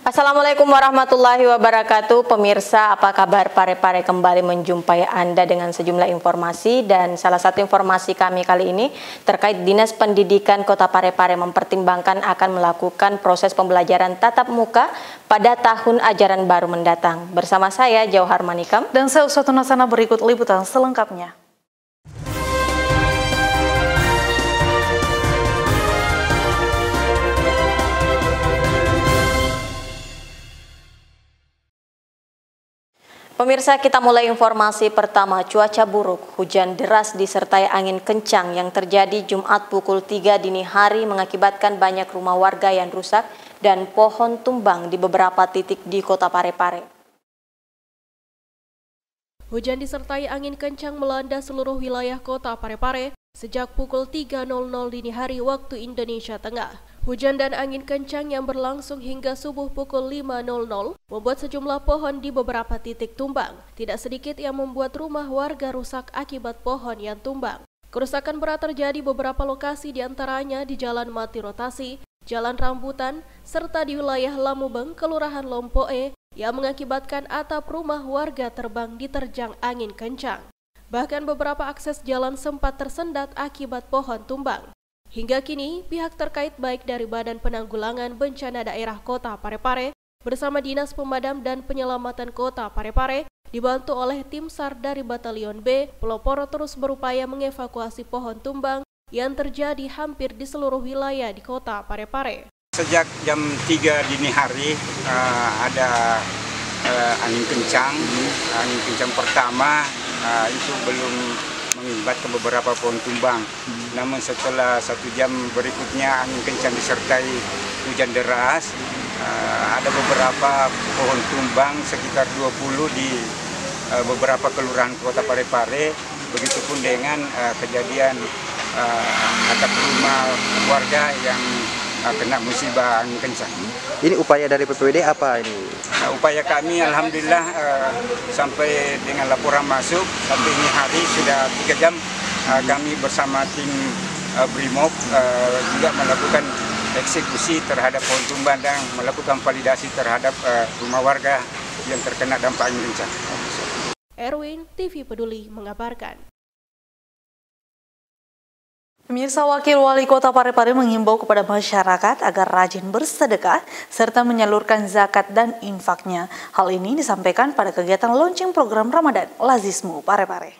Assalamualaikum warahmatullahi wabarakatuh. Pemirsa, apa kabar? Pare-Pare kembali menjumpai Anda dengan sejumlah informasi, dan salah satu informasi kami kali ini terkait Dinas Pendidikan Kota Pare-Pare mempertimbangkan akan melakukan proses pembelajaran tatap muka pada tahun ajaran baru mendatang. Bersama saya Jauhar Manikam dan saya Uswatun Hasanah, berikut liputan selengkapnya. Pemirsa, kita mulai informasi pertama. Cuaca buruk, hujan deras disertai angin kencang yang terjadi Jumat pukul 3 dini hari mengakibatkan banyak rumah warga yang rusak dan pohon tumbang di beberapa titik di Kota Pare-Pare. Hujan disertai angin kencang melanda seluruh wilayah Kota Pare-Pare sejak pukul 3.00 dini hari waktu Indonesia Tengah. Hujan dan angin kencang yang berlangsung hingga subuh pukul 5.00 membuat sejumlah pohon di beberapa titik tumbang. Tidak sedikit yang membuat rumah warga rusak akibat pohon yang tumbang. Kerusakan berat terjadi beberapa lokasi, diantaranya di Jalan Mati Rotasi, Jalan Rambutan, serta di wilayah Lamubeng, Kelurahan Lompoe, yang mengakibatkan atap rumah warga terbang diterjang angin kencang. Bahkan beberapa akses jalan sempat tersendat akibat pohon tumbang. Hingga kini, pihak terkait baik dari Badan Penanggulangan Bencana Daerah Kota Pare-Pare bersama Dinas Pemadam dan Penyelamatan Kota Pare-Pare dibantu oleh tim SAR dari Batalion B, pelopor terus berupaya mengevakuasi pohon tumbang yang terjadi hampir di seluruh wilayah di Kota Pare-Pare. Sejak jam 3 dini hari ada angin kencang. Angin kencang pertama itu belum mengakibatkan beberapa pohon tumbang. Namun setelah 1 jam berikutnya angin kencang disertai hujan deras, ada beberapa pohon tumbang sekitar 20 di beberapa kelurahan Kota Pare-Pare. Begitupun dengan kejadian atap rumah warga yang kena musibah angin kencang. Ini upaya dari PPWD apa ini? Upaya kami alhamdulillah sampai dengan laporan masuk sampai ini hari sudah 3 jam kami bersama tim Brimob juga melakukan eksekusi terhadap pohon tumbang dan melakukan validasi terhadap rumah warga yang terkena dampak angin kencang. Erwin, TV Peduli mengabarkan. Pemirsa, Wakil Wali Kota Pare-Pare menghimbau kepada masyarakat agar rajin bersedekah serta menyalurkan zakat dan infaknya. Hal ini disampaikan pada kegiatan launching program Ramadan Lazismu Pare-Pare.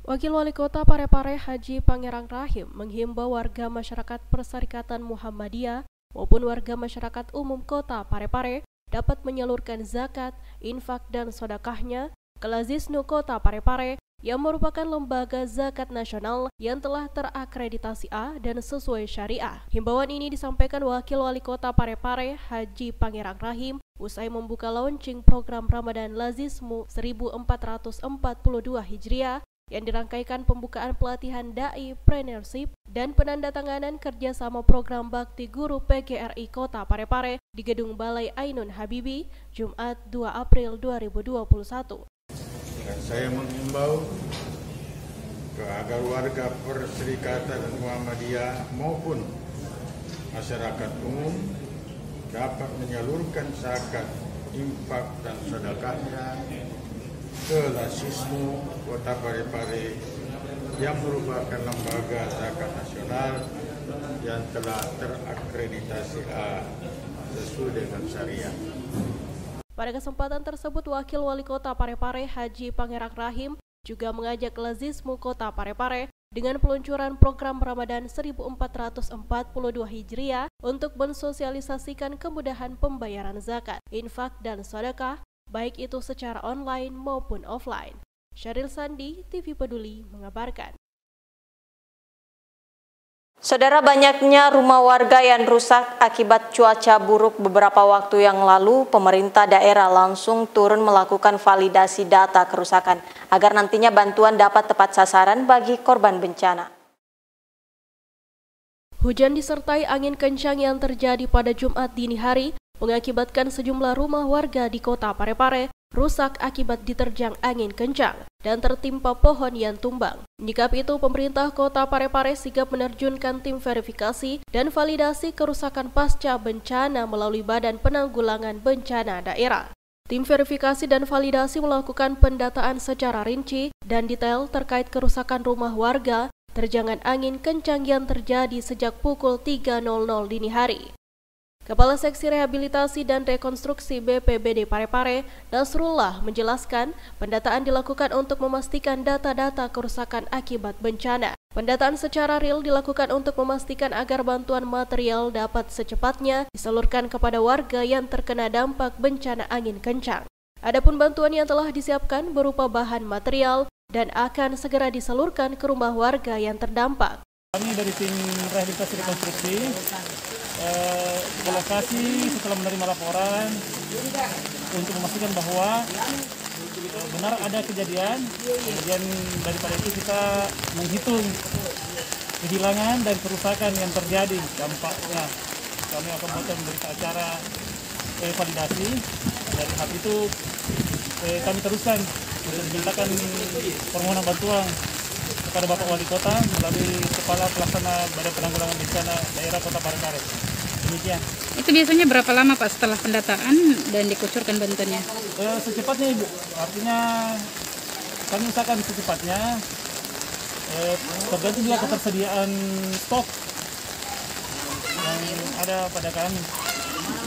Wakil Wali Kota Pare-Pare Haji Pangerang Rahim menghimbau warga masyarakat Perserikatan Muhammadiyah maupun warga masyarakat umum Kota Pare-Pare dapat menyalurkan zakat, infak dan sedekahnya ke Lazisnu Kota Pare-Pare yang merupakan lembaga zakat nasional yang telah terakreditasi A dan sesuai syariah. Himbauan ini disampaikan Wakil Wali Kota Pare-Pare Haji Pangerang Rahim usai membuka launching program Ramadan Lazismu 1442 Hijriah yang dirangkaikan pembukaan pelatihan Dai Preneurship dan penandatanganan kerjasama program Bakti Guru PGRI Kota Pare-Pare di Gedung Balai Ainun Habibi, Jumat 2 April 2021. Dan saya mengimbau agar warga Perserikatan Muhammadiyah maupun masyarakat umum dapat menyalurkan zakat, infak dan sedekahnya ke Lazismu Kota Pare-Pare yang merupakan lembaga zakat nasional yang telah terakreditasi A sesuai dengan syariah. Pada kesempatan tersebut, Wakil Wali Kota Pare-Pare Haji Pangerang Rahim juga mengajak Lazismu Kota Pare-Pare dengan peluncuran program Ramadan 1442 Hijriah untuk mensosialisasikan kemudahan pembayaran zakat, infak dan sedekah, baik itu secara online maupun offline. Syaril Sandi, TV Peduli mengabarkan. Saudara, banyaknya rumah warga yang rusak akibat cuaca buruk beberapa waktu yang lalu, pemerintah daerah langsung turun melakukan validasi data kerusakan agar nantinya bantuan dapat tepat sasaran bagi korban bencana. Hujan disertai angin kencang yang terjadi pada Jumat dini hari mengakibatkan sejumlah rumah warga di Kota Pare-Pare rusak akibat diterjang angin kencang. dan tertimpa pohon yang tumbang. Menyikapi itu, pemerintah Kota Parepare sigap menerjunkan tim verifikasi dan validasi kerusakan pasca bencana melalui Badan Penanggulangan Bencana Daerah. Tim verifikasi dan validasi melakukan pendataan secara rinci dan detail terkait kerusakan rumah warga terjangan angin kencang yang terjadi sejak pukul 3.00 dini hari. Kepala Seksi Rehabilitasi dan Rekonstruksi BPBD Parepare, Nasrullah, menjelaskan pendataan dilakukan untuk memastikan data-data kerusakan akibat bencana. Pendataan secara real dilakukan untuk memastikan agar bantuan material dapat secepatnya disalurkan kepada warga yang terkena dampak bencana angin kencang. Adapun bantuan yang telah disiapkan berupa bahan material dan akan segera disalurkan ke rumah warga yang terdampak. Kami dari tim rehabilitasi rekonstruksi ke lokasi setelah menerima laporan untuk memastikan bahwa benar ada kejadian. Kemudian daripada itu kita menghitung kehilangan dan kerusakan yang terjadi dampaknya. Kami akan memberikan acara validasi. Dari hal itu kami teruskan untuk dimintakan permohonan bantuan kepada Bapak Wali Kota melalui Kepala Pelaksana Badan Penanggulangan Bencana Daerah Kota Parepare. Demikian. Itu biasanya berapa lama Pak setelah pendataan dan dikucurkan bantuannya? Secepatnya Ibu, artinya kami usahakan secepatnya. Tergantung juga ketersediaan stok yang ada pada kami.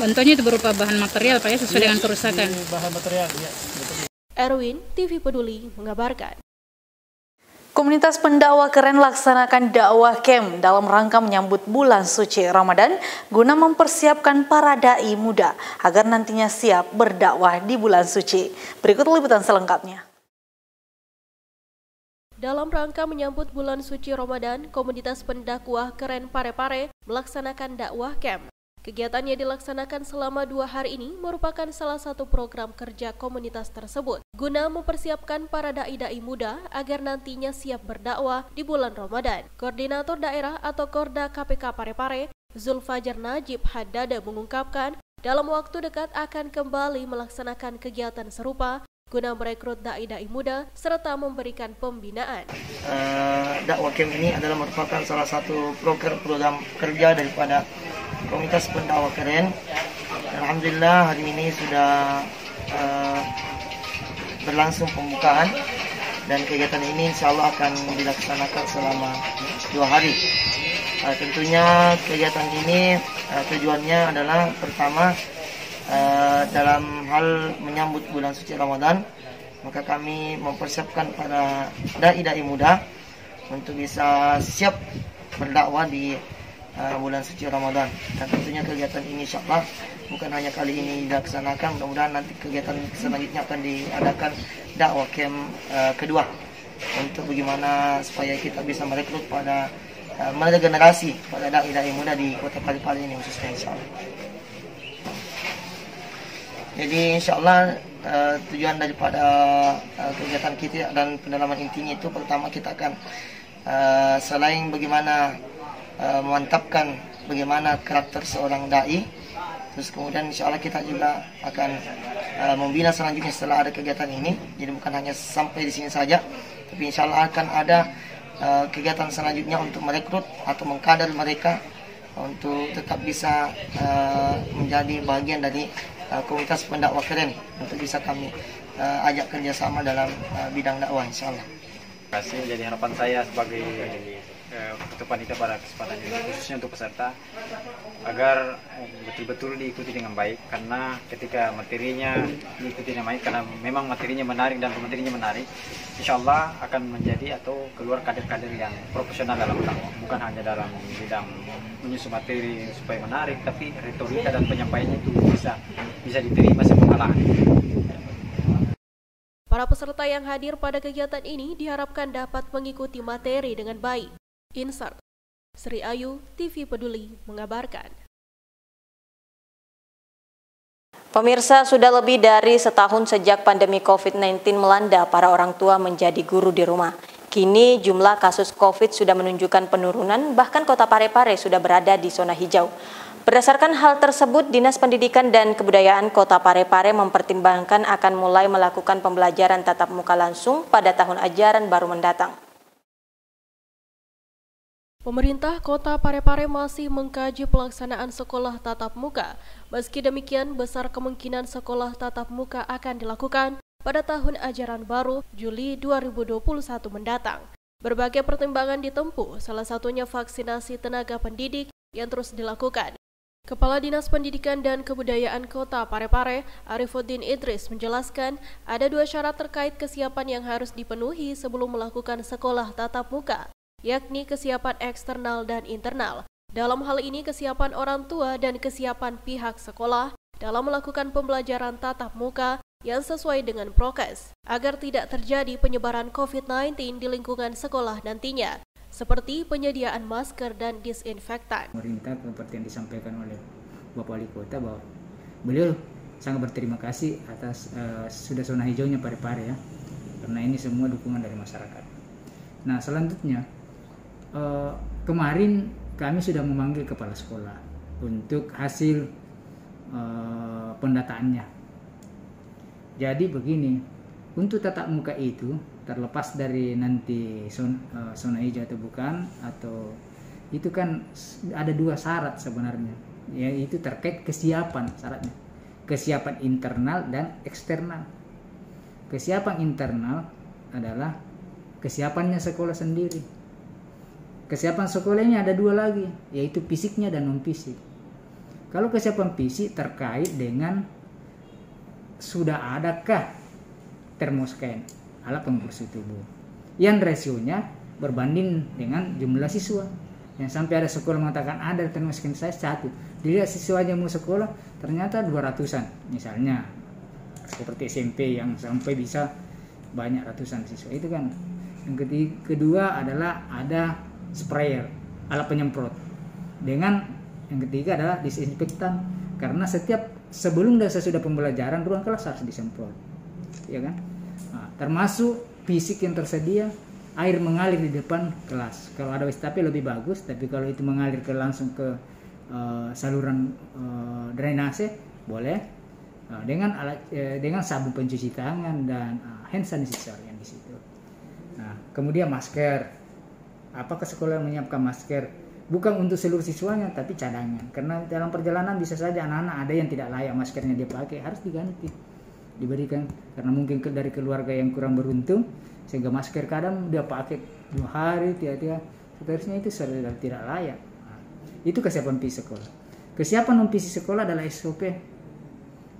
Bantuannya itu berupa bahan material Pak ya, sesuai dengan kerusakan? Bahan material, ya. Betul. Erwin, TV Peduli, mengabarkan. Komunitas pendakwah keren laksanakan dakwah camp dalam rangka menyambut bulan suci Ramadan guna mempersiapkan para dai muda agar nantinya siap berdakwah di bulan suci. Berikut liputan selengkapnya. Dalam rangka menyambut bulan suci Ramadan, komunitas pendakwah keren Parepare melaksanakan dakwah camp. Kegiatannya dilaksanakan selama 2 hari ini merupakan salah satu program kerja komunitas tersebut guna mempersiapkan para dai-dai muda agar nantinya siap berdakwah di bulan Ramadan. Koordinator daerah atau Korda KPK Parepare, Zulfajar Najib Haddada mengungkapkan dalam waktu dekat akan kembali melaksanakan kegiatan serupa guna merekrut dai-dai muda serta memberikan pembinaan. Dakwah camp ini adalah merupakan salah satu program kerja daripada komunitas pendakwah keren. Alhamdulillah hari ini sudah berlangsung pembukaan dan kegiatan ini insya Allah akan dilaksanakan selama 2 hari. Tentunya kegiatan ini tujuannya adalah pertama dalam hal menyambut bulan suci Ramadan, maka kami mempersiapkan para dai-dai muda untuk bisa siap berdakwah di bulan suci Ramadan. Dan tentunya kegiatan ini insya Allah bukan hanya kali ini dilaksanakan, mudah-mudahan nanti kegiatan selanjutnya akan diadakan dakwah camp kedua untuk bagaimana supaya kita bisa merekrut pada generasi pada dai-dai muda di Kota Parepare ini khususnya insya Allah. Jadi insya Allah tujuan daripada kegiatan kita dan pendalaman intinya itu pertama kita akan selain bagaimana memantapkan bagaimana karakter seorang dai, terus kemudian insya Allah kita juga akan membina selanjutnya setelah ada kegiatan ini. Jadi bukan hanya sampai di sini saja, tapi insya Allah akan ada kegiatan selanjutnya untuk merekrut atau mengkader mereka untuk tetap bisa menjadi bagian dari komunitas pendakwah keren untuk bisa kami ajak kerjasama dalam bidang dakwah insya Allah. Terima kasih. Jadi harapan saya sebagai ketua panitia pada kesempatan ini khususnya untuk peserta agar betul-betul diikuti dengan baik, karena ketika materinya diikuti dengan baik, karena memang materinya menarik dan materinya menarik, insya Allah akan menjadi atau keluar kader-kader yang profesional dalam dakwah, bukan hanya dalam bidang menyusun materi supaya menarik, tapi retorika dan penyampaiannya itu bisa diterima semua kalangan. Para peserta yang hadir pada kegiatan ini diharapkan dapat mengikuti materi dengan baik. Insert, Sri Ayu, TV Peduli, mengabarkan. Pemirsa, sudah lebih dari setahun sejak pandemi COVID-19 melanda, para orang tua menjadi guru di rumah. Kini jumlah kasus COVID sudah menunjukkan penurunan, bahkan Kota Parepare sudah berada di zona hijau. Berdasarkan hal tersebut, Dinas Pendidikan dan Kebudayaan Kota Parepare mempertimbangkan akan mulai melakukan pembelajaran tatap muka langsung pada tahun ajaran baru mendatang. Pemerintah Kota Parepare masih mengkaji pelaksanaan sekolah tatap muka. Meski demikian, besar kemungkinan sekolah tatap muka akan dilakukan pada tahun ajaran baru Juli 2021 mendatang. Berbagai pertimbangan ditempuh, salah satunya vaksinasi tenaga pendidik yang terus dilakukan. Kepala Dinas Pendidikan dan Kebudayaan Kota Parepare, Arifuddin Idris menjelaskan ada 2 syarat terkait kesiapan yang harus dipenuhi sebelum melakukan sekolah tatap muka, yakni kesiapan eksternal dan internal. Dalam hal ini kesiapan orang tua dan kesiapan pihak sekolah dalam melakukan pembelajaran tatap muka yang sesuai dengan prokes, agar tidak terjadi penyebaran COVID-19 di lingkungan sekolah nantinya, seperti penyediaan masker dan disinfektan. Pemerintah seperti yang disampaikan oleh Bapak Wali Kota bahwa beliau sangat berterima kasih atas sudah zona hijaunya Parepare ya, karena ini semua dukungan dari masyarakat. Nah selanjutnya kemarin kami sudah memanggil kepala sekolah untuk hasil pendataannya. Jadi begini, untuk tatap muka itu terlepas dari nanti zona hijau atau bukan, atau itu kan ada 2 syarat sebenarnya, yaitu terkait kesiapan syaratnya, kesiapan internal dan eksternal. Kesiapan internal adalah kesiapannya sekolah sendiri. Kesiapan sekolah ini ada 2 lagi, yaitu fisiknya dan non fisik. Kalau kesiapan fisik terkait dengan sudah adakah termoscan, alat pengukur suhu tubuh, yang rasionya berbanding dengan jumlah siswa. Yang sampai ada sekolah mengatakan ada termoscan saya 1, dilihat siswanya mau sekolah ternyata 200-an misalnya, seperti SMP yang sampai bisa banyak ratusan siswa itu kan. Yang kedua adalah ada sprayer, alat penyemprot, dengan yang ketiga adalah disinfektan, karena sebelum dan sesudah pembelajaran ruang kelas harus disemprot, ya kan. Nah, termasuk fisik yang tersedia, air mengalir di depan kelas. Kalau ada wastafel lebih bagus, tapi kalau itu mengalir langsung ke saluran drainase boleh, dengan sabun pencuci tangan dan hand sanitizer yang di situ. Nah, kemudian masker. Apakah sekolah menyiapkan masker? Bukan untuk seluruh siswanya, tapi cadangan. Karena dalam perjalanan bisa saja anak-anak ada yang tidak layak maskernya dia pakai, harus diganti, diberikan. Karena mungkin dari keluarga yang kurang beruntung, sehingga masker kadang dia pakai 2 hari, 3, seterusnya itu sudah tidak layak. Nah, itu kesiapan fisik sekolah. Kesiapan non fisik sekolah adalah SOP.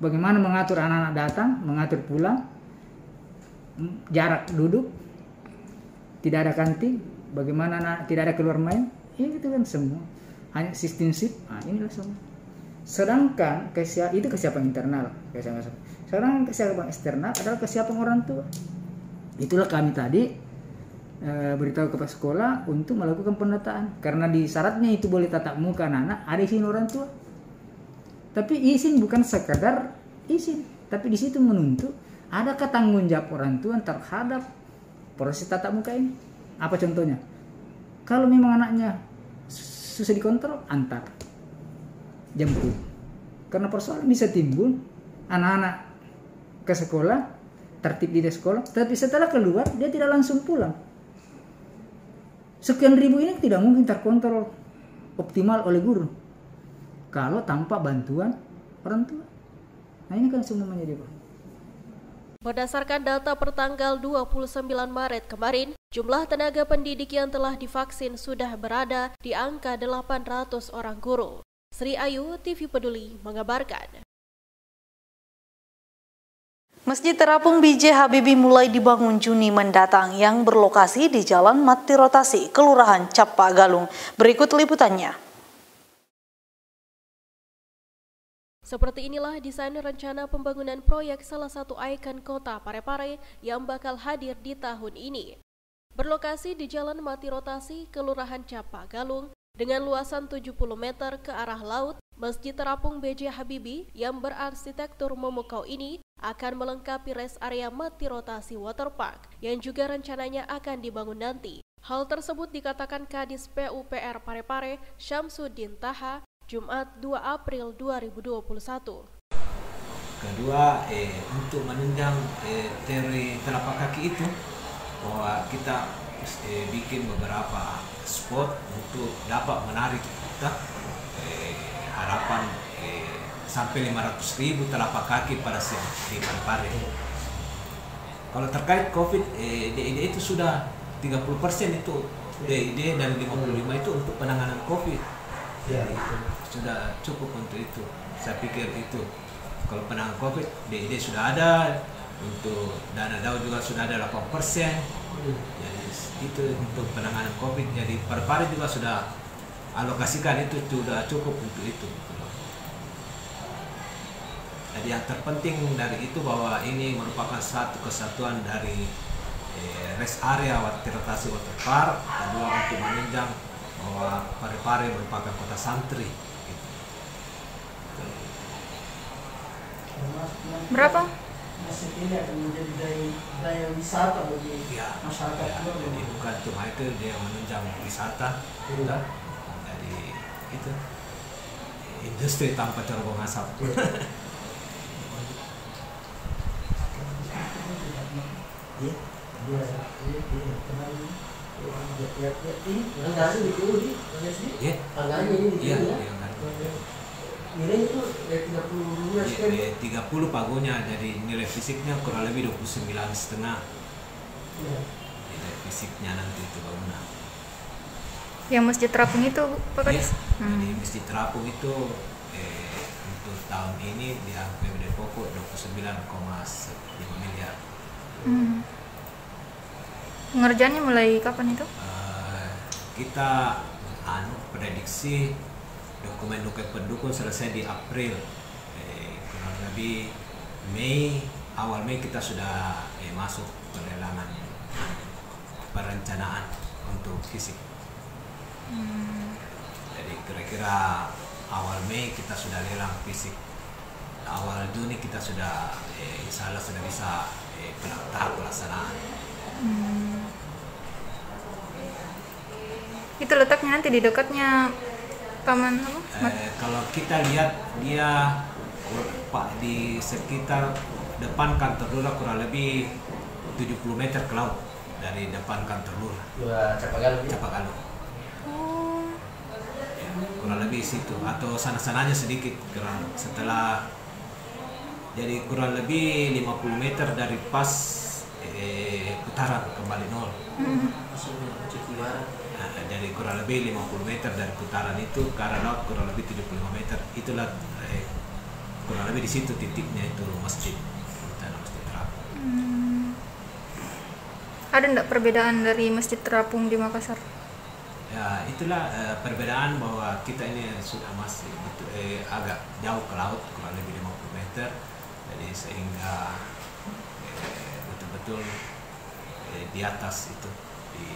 Bagaimana mengatur anak-anak datang, mengatur pulang, jarak duduk, tidak ada kantin, bagaimana tidak ada keluar main. Ya gitu kan semua, hanya sistem shift. Nah, inilah semua. Sedangkan itu kesiapan internal, sedangkan kesiapan eksternal adalah kesiapan orang tua. Itulah kami tadi beritahu kepada sekolah untuk melakukan pendataan, karena di syaratnya itu boleh tatap muka anak-anak, ada izin orang tua. Tapi izin bukan sekadar izin, tapi di situ menuntut adakah tanggung jawab orang tua terhadap proses tatap muka ini. Apa contohnya? Kalau memang anaknya susah dikontrol, antar, jemput. Karena persoalan bisa timbul, anak-anak ke sekolah, tertib di sekolah, tapi setelah keluar dia tidak langsung pulang. Sekian ribu ini tidak mungkin terkontrol optimal oleh guru kalau tanpa bantuan orang tua. Nah ini kan semua menjadi Berdasarkan data pertanggal 29 Maret kemarin, jumlah tenaga pendidik yang telah divaksin sudah berada di angka 800 orang guru. Sri Ayu, TV Peduli, mengabarkan. Masjid Terapung B.J. Habibie mulai dibangun Juni mendatang yang berlokasi di Jalan Mati Rotasi, Kelurahan Capa Galung. Berikut liputannya. Seperti inilah desain rencana pembangunan proyek salah satu ikon kota Parepare yang bakal hadir di tahun ini. Berlokasi di Jalan Mati Rotasi, Kelurahan Capa Galung, dengan luasan 70 meter ke arah laut, Masjid Terapung B.J. Habibie yang berarsitektur memukau ini akan melengkapi rest area Mati Rotasi Waterpark yang juga rencananya akan dibangun nanti. Hal tersebut dikatakan Kadis PUPR Parepare, Syamsuddin Taha, Jumat 2 April 2021. Kedua, untuk menunjang teori telapak kaki itu, bahwa kita bikin beberapa spot untuk dapat menarik kita harapan sampai 500.000 telapak kaki pada di Parepare. Kalau terkait COVID, DID itu sudah 30% itu DID dan 55 itu untuk penanganan COVID. Jadi sudah cukup untuk itu. Saya pikir itu. Kalau penanganan COVID, DID sudah ada, untuk dana DAO juga sudah ada 8%. Jadi itu untuk penanganan COVID. Jadi Parepare juga sudah alokasikan itu sudah cukup untuk itu. Jadi yang terpenting dari itu bahwa ini merupakan satu kesatuan dari rest area Tirtasi Water Park. Kedua, untuk menunjang bahwa Parepare merupakan kota santri. Berapa? Masjid ini akan menjadi daya wisata bagi masyarakat. Jadi bukan cuma itu, dia menunjang wisata, jadi itu industri tanpa cerobong asap. Nilai itu 30 pagonya, jadi nilai fisiknya kurang lebih 29,5. Nilai fisiknya nanti itu bangunan. Yang Masjid Terapung itu, Pak Kadis? Jadi Masjid Terapung itu untuk tahun ini di APBD pokok 29,5 miliar. Pengerjaannya mulai kapan itu? Kita prediksi dokumen-dokumen pendukung selesai di April, kurang lebih awal Mei kita sudah masuk pelelangan perencanaan untuk fisik. Jadi kira-kira awal Mei kita sudah lelang fisik, awal Juni kita sudah insya Allah sudah bisa tahap pelaksanaan. Itu letaknya nanti di dekatnya Taman apa? Kalau kita lihat dia di sekitar depan kantor lurah kurang lebih 70 meter ke laut dari depan kantor lurah. Capagaluh. Kurang lebih situ atau sana-sananya sedikit setelah, jadi kurang lebih 50 meter dari pas putaran kembali nol. Jadi kurang lebih 50 meter dari putaran itu ke arah laut kurang lebih 75 meter. Itulah kurang lebih di situ titiknya itu masjid Terapung. Ada enggak perbedaan dari Masjid Terapung di Makassar? Ya itulah perbedaan, bahwa kita ini sudah masih agak jauh ke laut kurang lebih 50 meter. Jadi sehingga betul-betul di atas itu di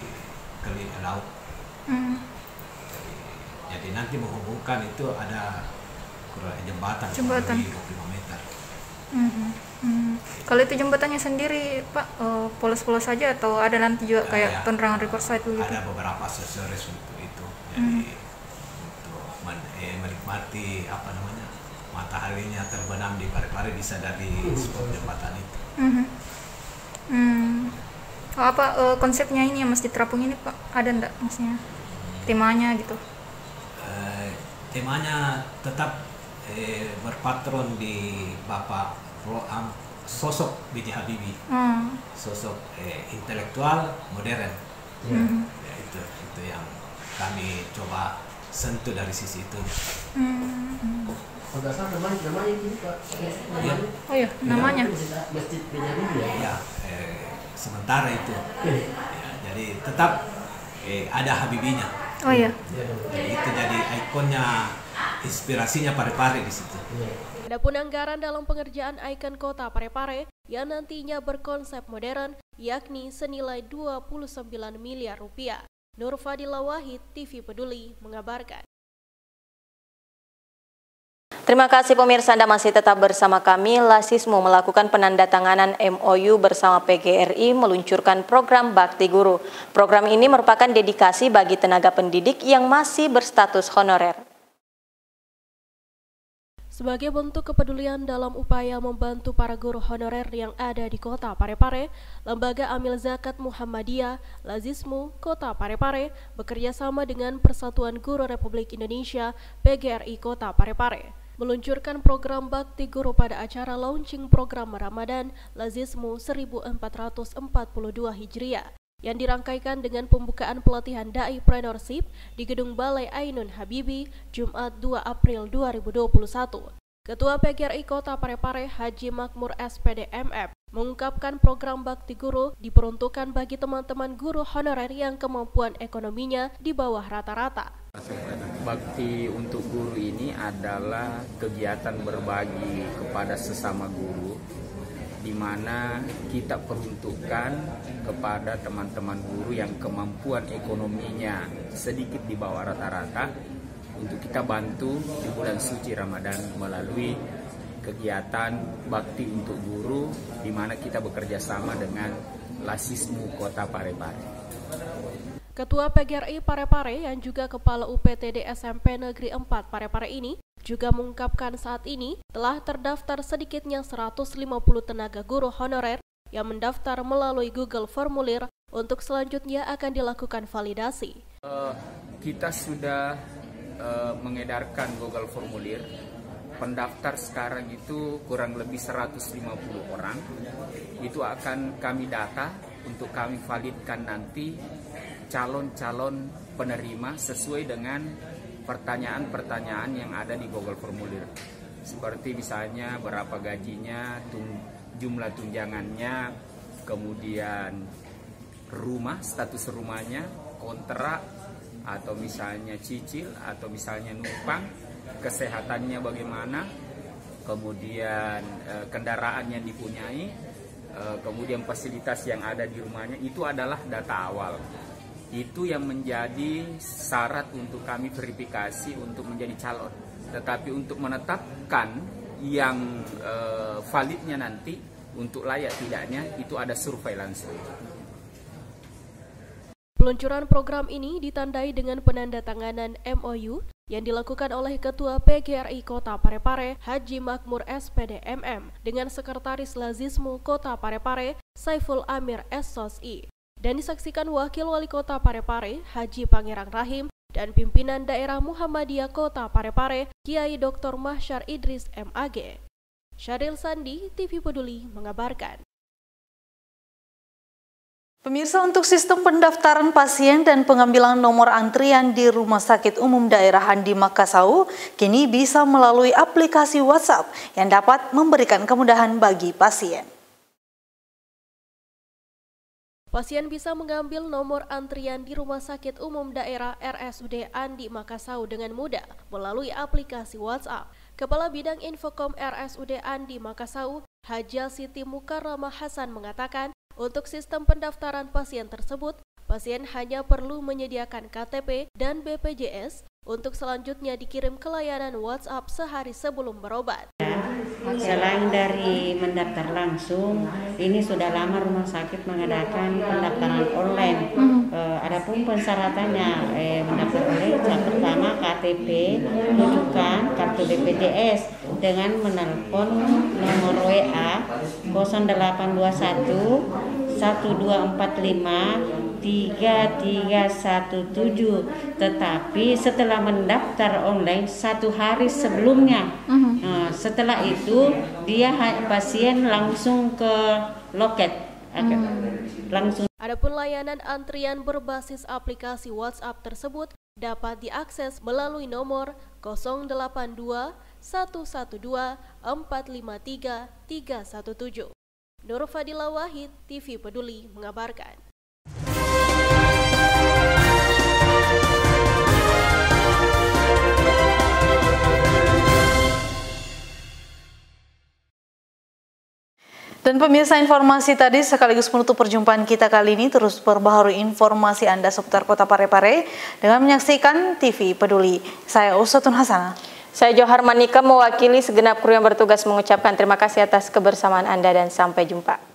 keliling laut. Jadi nanti menghubungkan itu ada jembatan lebih 25 meter. Kalau itu jembatannya sendiri, Pak, polos-polos saja atau ada nanti juga kayak penerangan riverside gitu? Ada beberapa aksesoris untuk itu. Jadi untuk menikmati mataharinya terbenam di Parepare bisa dari spot jembatan itu. Konsepnya ini Masjid Terapung ini, Pak, ada enggak maksudnya temanya gitu? Temanya tetap berpatron di Bapak Roam, sosok B.J. Habibie, sosok intelektual modern. Ya, itu yang kami coba sentuh dari sisi itu. Namanya ini Pak. Oh iya, namanya Masjid B.J. Habibie ya. Sementara itu, jadi tetap ada Habibinya. Oh iya. Jadi itu jadi ikonnya, inspirasinya Parepare di situ. Adapun anggaran dalam pengerjaan ikon kota Parepare yang nantinya berkonsep modern, yakni senilai 29 miliar rupiah. Nur Fadila Wahid, TV Peduli, mengabarkan. Terima kasih pemirsa, Anda masih tetap bersama kami. Lasismu melakukan penandatanganan MOU bersama PGRI meluncurkan program Bakti Guru. Program ini merupakan dedikasi bagi tenaga pendidik yang masih berstatus honorer. Sebagai bentuk kepedulian dalam upaya membantu para guru honorer yang ada di Kota Parepare, Lembaga Amil Zakat Muhammadiyah Lazismu Kota Parepare bekerja sama dengan Persatuan Guru Republik Indonesia PGRI Kota Parepare meluncurkan program Bakti Guru pada acara launching program Ramadan Lazismu 1442 Hijriah yang dirangkaikan dengan pembukaan pelatihan Dai-preneurship di Gedung Balai Ainun Habibi, Jumat 2 April 2021. Ketua PGRI Kota Parepare Haji Makmur SPD MM mengungkapkan program Bakti Guru diperuntukkan bagi teman-teman guru honorer yang kemampuan ekonominya di bawah rata-rata. Bakti untuk guru ini adalah kegiatan berbagi kepada sesama guru, di mana kita peruntukkan kepada teman-teman guru yang kemampuan ekonominya sedikit di bawah rata-rata untuk kita bantu di bulan suci Ramadan melalui kegiatan bakti untuk guru, di mana kita bekerja sama dengan Lazismu Kota Parepare. Ketua PGRI Parepare yang juga Kepala UPTD SMP Negeri 4 Parepare ini juga mengungkapkan saat ini telah terdaftar sedikitnya 150 tenaga guru honorer yang mendaftar melalui Google Formulir untuk selanjutnya akan dilakukan validasi. Kita sudah mengedarkan Google Formulir. Pendaftar sekarang itu kurang lebih 150 orang. Itu akan kami data untuk kami validkan nanti calon-calon penerima sesuai dengan pertanyaan-pertanyaan yang ada di Google Formulir. Seperti misalnya berapa gajinya, jumlah tunjangannya, kemudian rumah, status rumahnya, kontrak, atau misalnya cicil, atau misalnya numpang, kesehatannya bagaimana, kemudian kendaraan yang dipunyai, kemudian fasilitas yang ada di rumahnya. Itu adalah data awal. Itu yang menjadi syarat untuk kami verifikasi untuk menjadi calon. Tetapi untuk menetapkan yang validnya nanti untuk layak tidaknya itu ada survei langsung. Peluncuran program ini ditandai dengan penandatanganan MOU yang dilakukan oleh Ketua PGRI Kota Parepare Haji Makmur SPD MM dengan Sekretaris Lazismu Kota Parepare Saiful Amir SOSI. Dan disaksikan Wakil Wali Kota Parepare Haji Pangerang Rahim dan Pimpinan Daerah Muhammadiyah Kota Parepare Kiai Dr. Mahsyar Idris MAG. Syaril Sandi, TV Peduli mengabarkan. Pemirsa, untuk sistem pendaftaran pasien dan pengambilan nomor antrian di Rumah Sakit Umum Daerah Andi Makassau kini bisa melalui aplikasi WhatsApp yang dapat memberikan kemudahan bagi pasien. Pasien bisa mengambil nomor antrian di Rumah Sakit Umum Daerah RSUD Andi Makassau dengan mudah melalui aplikasi WhatsApp. Kepala Bidang Infokom RSUD Andi Makassau, Haja Siti Mukarramah Hasan mengatakan, untuk sistem pendaftaran pasien tersebut, pasien hanya perlu menyediakan KTP dan BPJS untuk selanjutnya dikirim ke layanan WhatsApp sehari sebelum berobat. Selain dari mendaftar langsung, ini sudah lama rumah sakit mengadakan pendaftaran online. Adapun persyaratannya mendaftar online, yang pertama KTP, rujukan kartu BPJS dengan menelpon nomor WA 0821 1245 3317, tetapi setelah mendaftar online 1 hari sebelumnya. Setelah itu dia pasien langsung ke loket. Langsung. Adapun layanan antrian berbasis aplikasi WhatsApp tersebut dapat diakses melalui nomor 082 112 453 317. Nur Fadila Wahid, TV Peduli mengabarkan. Dan pemirsa, informasi tadi sekaligus menutup perjumpaan kita kali ini. Terus perbaharui informasi Anda seputar Kota Parepare dengan menyaksikan TV Peduli. Saya Usatun Hasanah. Saya Johar Manika mewakili segenap kru yang bertugas mengucapkan terima kasih atas kebersamaan Anda dan sampai jumpa.